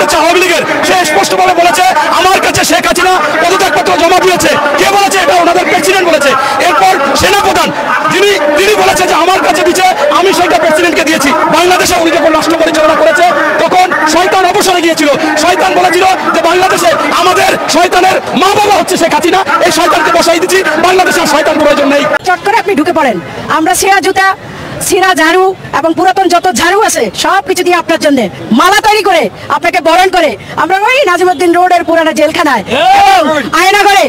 হচ্ছে আওয়ামী লীগের। সে স্পষ্টভাবে বলেছে আমার কাছে শেখ হাসিনা পদত্যাগপত্র জমা দিয়েছে। কে বলেছে? এটা ওনাদের প্রেসিডেন্ট বলেছে। এরপর সেনাপ্রধান তিনি বলেছে যে আমার কাছে দিচ্ছে, আমি সেটা প্রেসিডেন্টকে দিয়েছি। বাংলাদেশে উনি যখন রাষ্ট্র পরিচালনা করেছে তখন শয়তান অবসরে গিয়েছিল। শয়তান বলেছিল যে বাংলাদেশে আমাদের শয়তানের মা বাবা হচ্ছে শেখ হাসিনা, এই শয়তানকে বসাই দিচ্ছি, বাংলাদেশের শয়তান প্রয়োজন নেই। চট করে আপনি ঢুকে পড়েন। আমরা ছেঁড়া জুতা, ছিঁড়া ঝাড়ু এবং পুরাতন যত ঝাড়ু আছে সব কিছু দিয়ে আপনার জন্য মালা তৈরি করে আপনাকে বরণ করে আমরা ওই নাজিমউদ্দিন রোডের পুরানো জেলখানায় আয়না করে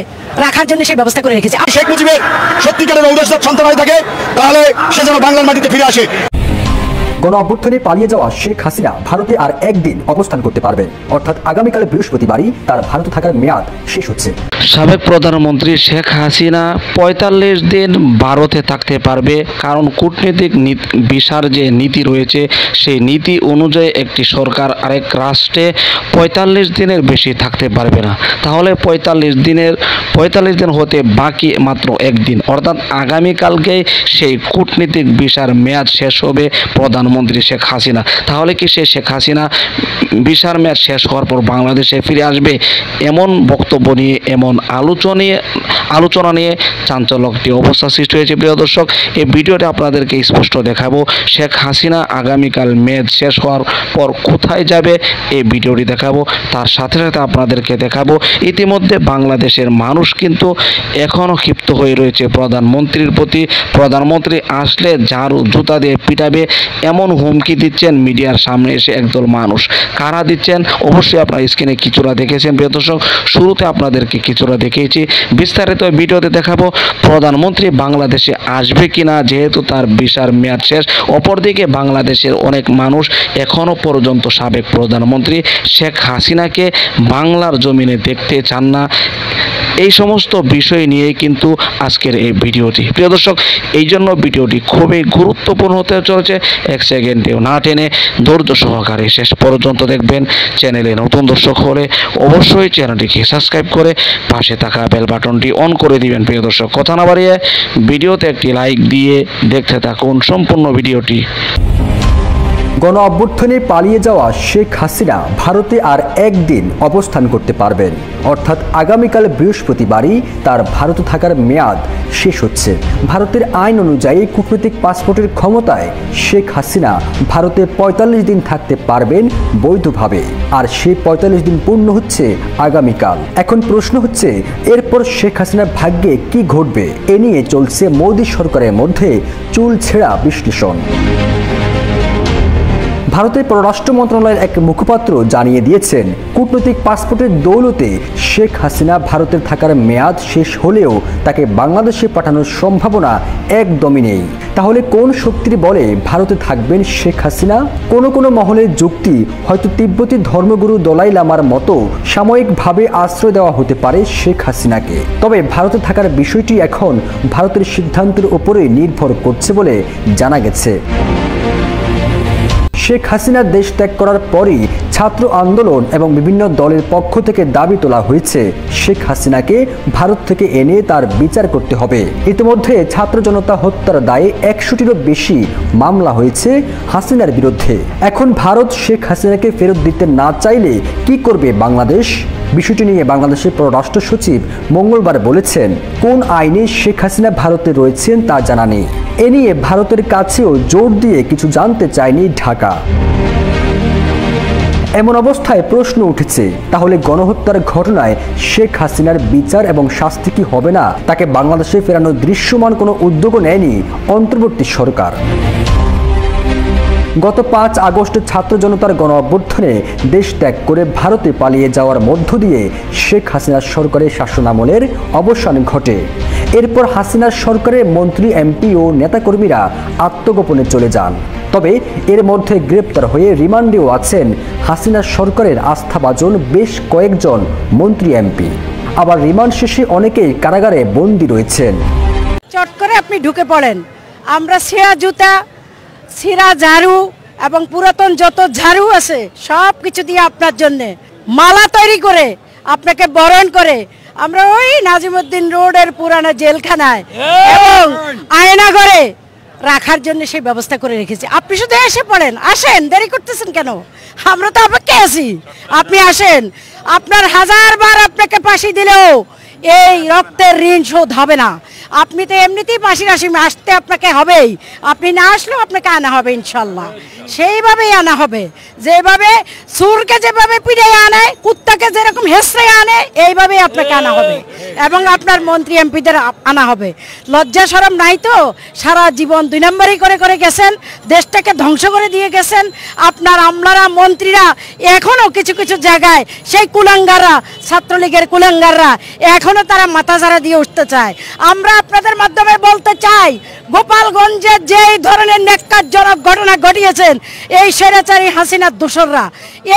রাখার জন্য সেই ব্যবস্থা করে রেখেছি। শেখ মুজিবের সত্যিকারের ঔদার্যের সন্তান হয়ে থাকে, তাহলে সে যেন বাংলার মাটিতে ফিরে আসে। গণ অভ্যুত্থানে পালিয়ে যাওয়া শেখ হাসিনা ভারতে আর একদিন অবস্থান করতে পারবেন, অর্থাৎ আগামীকাল বৃহস্পতিবারই তার ভারতে থাকার মেয়াদ শেষ হচ্ছে। সাবেক প্রধানমন্ত্রী শেখ হাসিনা ৪৫ দিন ভারতে থাকতে পারবে, কারণ কূটনৈতিক ভিসার যে নীতি রয়েছে সেই নীতি অনুযায়ী একটি সরকার আরেক রাষ্ট্রে ৪৫ দিনের বেশি থাকতে পারবে না। তাহলে ৪৫ দিন হতে বাকি মাত্র একদিন, অর্থাৎ আগামীকালকেই সেই কূটনৈতিক ভিসার মেয়াদ শেষ হবে প্রধানমন্ত্রী শেখ হাসিনা। তাহলে কি শেখ হাসিনা ভিসার মেয়াদ শেষ হওয়ার পর বাংলাদেশে ফিরে আসবে? এমন বক্তব্য নিয়ে, এমন আলোচনা নিয়ে চাঞ্চল্যকটি অবস্থা সৃষ্টি হয়েছে। প্রিয় দর্শক, এই ভিডিওতে আপনাদেরকে স্পষ্ট দেখাবো শেখ হাসিনা আগামীকাল মেয়াদ শেষ হওয়ার পর কোথায় যাবে, এই ভিডিওটি দেখাবো। তার সাথে সাথে আপনাদেরকে দেখাবো ইতিমধ্যে বাংলাদেশের মানুষ কিন্তু এখনও ক্ষিপ্ত হয়ে রয়েছে প্রধানমন্ত্রীর প্রতি। প্রধানমন্ত্রী আসলে ঝাড়ু জুতা দিয়ে পিটাবে এমন হুমকি দিচ্ছেন মিডিয়ার সামনে এসে একদল মানুষ। কারা দিচ্ছেন অবশ্যই আপনার স্ক্রিনে কিছুটা দেখেছেন। প্রিয় দর্শক, শুরুতে আপনাদেরকে কিছুটা দেখিয়েছি, বিস্তারিত ভিডিওতে দেখাবো প্রধানমন্ত্রী বাংলাদেশে আসবে কিনা, যেহেতু তার ভিসার মেয়াদ শেষ। অপরদিকে বাংলাদেশের অনেক মানুষ এখনও পর্যন্ত সাবেক প্রধানমন্ত্রী শেখ হাসিনাকে বাংলার জমিনে দেখতে চান না। এই সমস্ত বিষয় নিয়ে কিন্তু আজকের এই ভিডিওটি। প্রিয় দর্শক, এই জন্য ভিডিওটি খুবই গুরুত্বপূর্ণ হতে চলেছে। এক সেকেন্ডেও না টেনে ধৈর্য সহকারে শেষ পর্যন্ত দেখবেন। চ্যানেলে নতুন দর্শক হলে অবশ্যই চ্যানেলটিকে সাবস্ক্রাইব করে পাশে থাকা বেল বাটনটি অন করে দিবেন। প্রিয় দর্শক, কথা না বাড়িয়ে ভিডিওতে একটি লাইক দিয়ে দেখতে থাকুন সম্পূর্ণ ভিডিওটি। গণ অভ্যুত্থানে পালিয়ে যাওয়া শেখ হাসিনা ভারতে আর একদিন অবস্থান করতে পারবেন, অর্থাৎ আগামীকাল বৃহস্পতিবারই তার ভারতে থাকার মেয়াদ শেষ হচ্ছে। ভারতের আইন অনুযায়ী কূটনৈতিক পাসপোর্টের ক্ষমতায় শেখ হাসিনা ভারতে ৪৫ দিন থাকতে পারবেন বৈধভাবে, আর সেই ৪৫ দিন পূর্ণ হচ্ছে আগামীকাল। এখন প্রশ্ন হচ্ছে, এরপর শেখ হাসিনার ভাগ্যে কি ঘটবে? এ নিয়ে চলছে মোদী সরকারের মধ্যে চুল ছেঁড়া বিশ্লেষণ। ভারতের পররাষ্ট্র মন্ত্রণালয়ের এক মুখপাত্র জানিয়ে দিয়েছেন, কূটনৈতিক পাসপোর্টের দৌলতে শেখ হাসিনা ভারতের থাকার মেয়াদ শেষ হলেও তাকে বাংলাদেশে পাঠানোর সম্ভাবনা একদমই নেই। তাহলে কোন শক্তির বলে ভারতে থাকবেন শেখ হাসিনা? কোনো মহলের যুক্তি, হয়তো তিব্বতী ধর্মগুরু দলাই লামার মতো সাময়িকভাবে আশ্রয় দেওয়া হতে পারে শেখ হাসিনাকে। তবে ভারতে থাকার বিষয়টি এখন ভারতের সিদ্ধান্তের উপরে নির্ভর করছে বলে জানা গেছে। শেখ হাসিনা দেশ ত্যাগ করার পরই ছাত্র আন্দোলন এবং বিভিন্ন দলের পক্ষ থেকে দাবি তোলা হয়েছে শেখ হাসিনাকে ভারত থেকে এনে তার বিচার করতে হবে। ইতিমধ্যে ছাত্র জনতা হত্যার দায়ে ১০০টিরও বেশি মামলা হয়েছে হাসিনার বিরুদ্ধে। এখন ভারত শেখ হাসিনাকে ফেরত দিতে না চাইলে কি করবে বাংলাদেশ? বিষয়টি নিয়ে বাংলাদেশের পররাষ্ট্র সচিব মঙ্গলবার বলেছেন, কোন আইনে শেখ হাসিনা ভারতে রয়েছেন তা জানা নেই। এ নিয়ে ভারতের কাছেও জোর দিয়ে কিছু জানতে চায়নি ঢাকা। এমন অবস্থায় প্রশ্ন উঠেছে, তাহলে গণহত্যার ঘটনায় শেখ হাসিনার বিচার এবং শাস্তি কি হবে না? তাকে বাংলাদেশে ফেরানোর দৃশ্যমান কোনো উদ্যোগও নেয়নি অন্তর্বর্তী সরকার। গত ৫ আগস্ট ছাত্র জনতার গণ অভ্যুত্থানে দেশ ত্যাগ করে ভারতে পালিয়ে যাওয়ার মধ্য দিয়ে শেখ হাসিনার সরকারের শাসনামলের অবসান ঘটে। এরপর হাসিনার সরকারের মন্ত্রী, এমপি ও নেতাকর্মীরা আত্মগোপনে চলে যান। তবে এর মধ্যে গ্রেপ্তার হয়ে রিমান্ডেও আছেন হাসিনার সরকারের আস্থাভাজন বেশ কয়েকজন মন্ত্রী, এমপি। আবার রিমান্ড শেষে অনেকেই কারাগারে বন্দী রয়েছেন। চট করে আপনি ঢুকে পড়েন। আমরা ছেঁড়া জুতা, ছিঁড়া ঝাড়ু এবং পুরাতন যত ঝাড়ু আছে সব কিছু দিয়ে আপনার জন্য মালা তৈরি করে আপনাকে বরণ করে আমরা ওই নাজিমউদ্দিন রোডের পুরানো জেলখানায় এবং আয়না করে রাখার জন্য সেই ব্যবস্থা করে রেখেছি। আপনি শুধু এসে পড়েন, আসেন, দেরি করতেছেন কেন? আমরা তো অপেক্ষায় আছি, আপনি আসেন। আপনার 1000 বার আপনাকে ফাঁসি দিলেও এই রক্তের ঋণ শোধ হবে না। আপনি তো এমনিতেই ফাঁসির আসামি, আসতে আপনাকে হবেই। আপনি না আসলেও আপনাকে আনা হবে ইনশাল্লাহ। সেইভাবেই আনা হবে, যেভাবে সুরকে যেভাবে পিড়ে আনে, কুত্তাকে যেরকম হেসড়ে আনে, এইভাবেই আপনাকে আনা হবে এবং আপনার মন্ত্রী এমপিদের আনা হবে। লজ্জা শরম নাই তো? সারা জীবন 2 নম্বরই করে করে গেছেন, দেশটাকে ধ্বংস করে দিয়ে গেছেন। আপনার আমলারা, মন্ত্রীরা এখনও কিছু কিছু জায়গায় সেই কুলাঙ্গাররা, ছাত্রলীগের কুলাঙ্গাররা এখনও তারা মাথা ঝাড়া দিয়ে উঠতে চায়। আমরা আপনাদের মাধ্যমে বলতে চাই, গোপালগঞ্জে যেই ধরনের ন্যাক্কারজনক ঘটনা ঘটিয়েছেন এই স্বৈরাচারী হাসিনার দোসররা,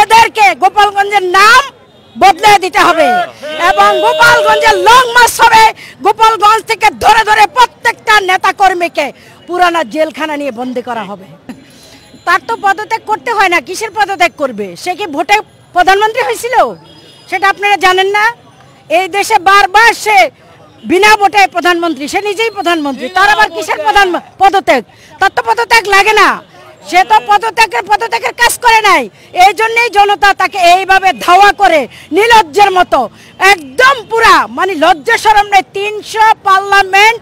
এদেরকে গোপালগঞ্জের নাম বদলে দিতে হবে এবং গোপালগঞ্জের লং মার্চ হবে। গোপালগঞ্জ থেকে ধরে ধরে প্রত্যেকটা নেতা কর্মীকে পুরানা জেলখানা নিয়ে বন্দি করা হবে। তার তো পদত্যাগ করতে হয় না, কিসের পদত্যাগ করবে? সে কি ভোটে প্রধানমন্ত্রী হয়েছিল? সেটা আপনারা জানেন না? এই দেশে বারবার সে বিনা ভোটে প্রধানমন্ত্রী, সে নিজেই প্রধানমন্ত্রী, তার আবার কিসের পদত্যাগ? তার তো পদত্যাগ লাগে না, সে তো পদত্যাগের কাজ করে নাই। এই জন্যই জনতা তাকে এইভাবে ধাওয়া করে নির্লজ্জের মতো, একদম পুরা মানে লজ্জা শরম নেই। 300 পার্লামেন্ট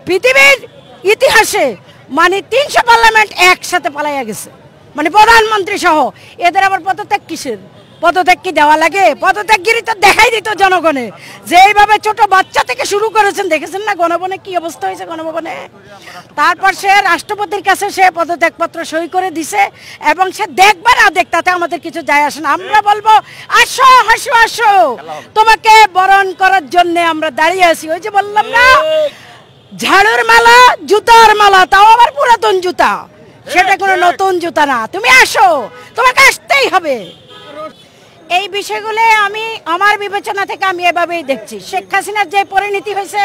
পৃথিবীর ইতিহাসে, মানে 300 পার্লামেন্ট একসাথে পালাইয়া গেছে, মানে প্রধানমন্ত্রী সহ। এদের আবার পদত্যাগ কিসের? পদত্যাগ কি দেওয়া লাগে? পদত্যাগগিরি তো দেখাই দিত জনগণে, যে এইভাবে ছোট বাচ্চা থেকে শুরু করেছেন। দেখেছেন না গণভবনে কি অবস্থা হয়েছে? গণভবনে তারপর সে রাষ্ট্রপতির কাছে সে পদত্যাগপত্র সই করে দিছে এবং সে দেখবে না দেখ, তাতে আমাদের কিছু যায় আসে না। আমরা বলবো আসো, হাসো, আসো, তোমাকে বরণ করার জন্য আমরা দাঁড়িয়ে আছি। ওই যে বললাম না, ঝাড়ুর মালা, জুতার মালা, তাও আবার পুরাতন জুতা, সেটা কোনো নতুন জুতা না। তুমি আসো, তোমাকে আসতেই হবে। এই বিষয়গুলো আমি আমার বিবেচনা থেকে আমি এভাবেই দেখছি। শেখ হাসিনার যে পরিণতি হয়েছে,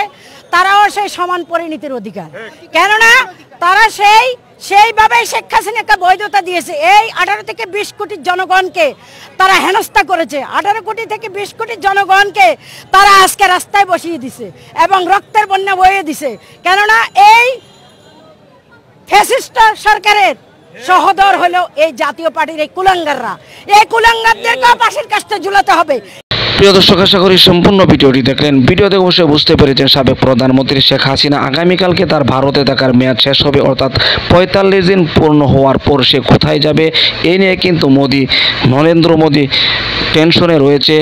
তারাও সেই সমান পরিণতির অধিকার, কেননা তারা সেইভাবে শেখ হাসিনাকে বৈধতা দিয়েছে। এই 18 থেকে 20 কোটি জনগণকে তারা হেনস্থা করেছে। 18 কোটি থেকে 20 কোটি জনগণকে তারা আজকে রাস্তায় বসিয়ে দিছে এবং রক্তের বন্যা বইয়ে দিছে। কেননা এই ফ্যাসিস্ট সরকারের সহদর হলো এই জাতীয় পার্টির এই কুলাঙ্গাররা। এই কুলাঙ্গারদেরকে ফাঁসির কাস্টে ঝুলাতে হবে। প্রিয় দর্শক, আশা করি সম্পূর্ণ ভিডিওটি দেখলেন। ভিডিওতে অবশ্যই বুঝতে পেরেছেন সাবেক প্রধানমন্ত্রী শেখ হাসিনা আগামীকালকে তার ভারতে থাকার মেয়াদ শেষ হবে, অর্থাৎ 45 দিন পূর্ণ হওয়ার পর সে কোথায় যাবে এ নিয়ে কিন্তু নরেন্দ্র মোদী টেনশনে রয়েছে।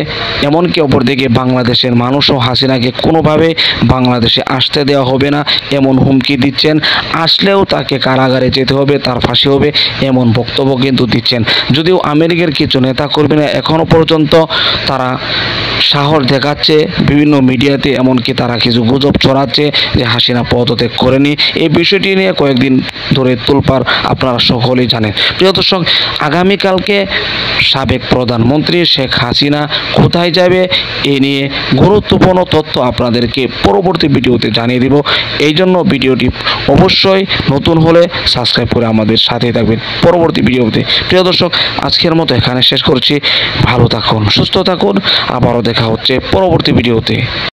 এমনকি অপরদিকে বাংলাদেশের মানুষও হাসিনাকে কোনোভাবে বাংলাদেশে আসতে দেওয়া হবে না এমন হুমকি দিচ্ছেন। আসলেও তাকে কারাগারে যেতে হবে, তার ফাঁসি হবে এমন বক্তব্য কিন্তু দিচ্ছেন। যদিও আমেরিকার কিছু নেতাকর্মীরা এখনও পর্যন্ত তারা সাহস দেখাচ্ছে বিভিন্ন মিডিয়াতে, এমনকি তারা কিছু গুজব ছড়াচ্ছে যে হাসিনা পদত্যাগ করেনি। এই বিষয়টি নিয়ে কয়েকদিন ধরে তোলপাড় আপনারা সকলেই জানেন। প্রিয় দর্শক, আগামীকালকে সাবেক প্রধানমন্ত্রী শেখ হাসিনা কোথায় যাবে এ নিয়ে গুরুত্বপূর্ণ তথ্য আপনাদেরকে পরবর্তী ভিডিওতে জানিয়ে দিব। এই জন্য ভিডিওটি অবশ্যই নতুন হলে সাবস্ক্রাইব করে আমাদের সাথে থাকবেন পরবর্তী ভিডিওতে। প্রিয় দর্শক, আজকের মতো এখানে শেষ করছি। ভালো থাকুন, সুস্থ থাকুন, আবারও দেখা হচ্ছে পরবর্তী ভিডিওতে।